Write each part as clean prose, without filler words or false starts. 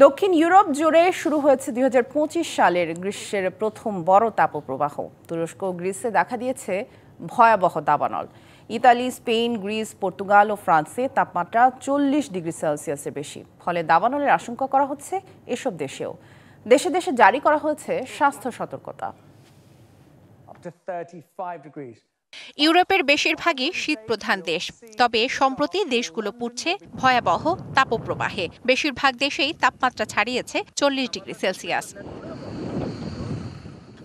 দক্ষিণ ইউরোপ জুড়ে শুরু হয়েছে ২০২৫ সালের গ্রীষ্মের প্রথম বড় তাপপ্রবাহ। তুরস্ক ও গ্রিসে দেখা দিয়েছে ভয়াবহ দাবানল। ইতালি, স্পেন, গ্রিস, পর্তুগাল ও ফ্রান্সে তাপমাত্রা ৪০ ডিগ্রি সেলসিয়াসের বেশি। ফলে দাবানলের আশঙ্কা করা হচ্ছে এসব দেশেও। দেশে দেশে জারি করা হয়েছে স্বাস্থ্য সতর্কতা। ইউরোপের বেশিরভাগই শীতপ্রধান দেশ, তবে সম্প্রতি দেশগুলো পড়ছে ভয়াবহ তাপপ্রবাহে। বেশিরভাগ দেশেই তাপমাত্রা ছাড়িয়েছে ৪০ ডিগ্রি সেলসিয়াস।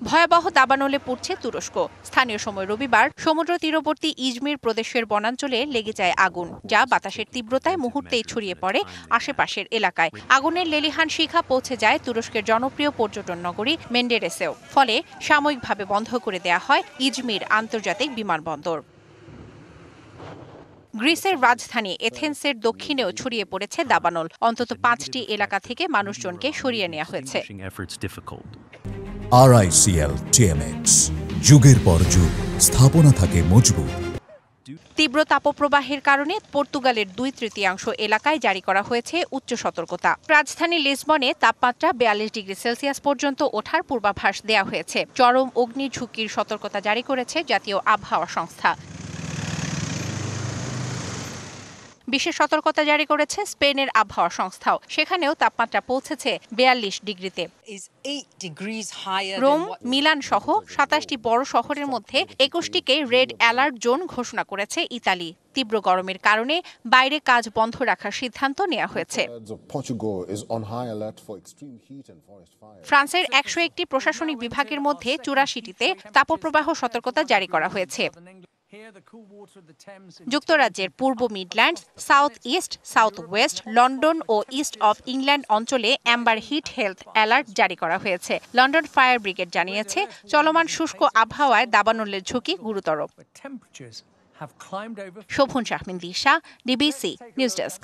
ভয়াবহ দাবানলে পড়ছে তুরস্ক। স্থানীয় সময় রবিবার সমুদ্র তীরবর্তী ইজমির প্রদেশের বনাঞ্চলে লেগে যায় আগুন, যা বাতাসের তীব্রতায় মুহূর্তেই ছড়িয়ে পড়ে আশেপাশের এলাকায়। আগুনের লেলিহান শিখা পৌঁছে যায় তুরস্কের জনপ্রিয় পর্যটন নগরী মেন্ডেরেসেও। ফলে সাময়িকভাবে বন্ধ করে দেয়া হয় ইজমির আন্তর্জাতিক বিমানবন্দর। গ্রিসের রাজধানী এথেন্সের দক্ষিণেও ছড়িয়ে পড়েছে দাবানল। অন্তত ৫টি এলাকা থেকে মানুষজনকে সরিয়ে নেওয়া হয়েছে। RICL TMX, যুগের পর যুগ স্থাপনা থাকে মজবুত। তীব্র তাপপ্রবাহের কারণে পর্তুগালের ২/৩ এলাকায় জারি করা হয়েছে উচ্চ সতর্কতা। রাজধানী লিসবনে তাপমাত্রা ৪২ ডিগ্রি সেলসিয়াস পর্যন্ত ওঠার পূর্বাভাস দেওয়া হয়েছে। চরম অগ্নি ঝুঁকির সতর্কতা জারি করেছে জাতীয় আবহাওয়া সংস্থা। বিশেষ সতর্কতা জারি করেছে স্পেনের আবহাওয়া সংস্থাও। সেখানেও তাপমাত্রা পৌঁছেছে ৪২ ডিগ্রিতে। রোম, মিলান সহ ২৭টি বড় শহরের মধ্যে ২১টিকে রেড অ্যালার্ট জোন ঘোষণা করেছে ইতালি। তীব্র গরমের কারণে বাইরে কাজ বন্ধ রাখার সিদ্ধান্ত নেওয়া হয়েছে। ফ্রান্সের ১০১টি প্রশাসনিক বিভাগের মধ্যে ৮৪টিতে তাপপ্রবাহ সতর্কতা জারি করা হয়েছে। যুক্তরাজ্যের পূর্ব Midlands, south east, south west, London ও ইস্ট অফ ইংল্যান্ড অঞ্চলে অ্যাম্বার হিট হেলথ অ্যালার্ট জারি করা হয়েছে। লন্ডন ফায়ার ব্রিগেড জানিয়েছে, চলমান শুষ্ক আবহাওয়ায় দাবানলের ঝুঁকি গুরুতর। শোভন শাহমিন দিশা, ডিবিসি নিউজ ডেস্ক।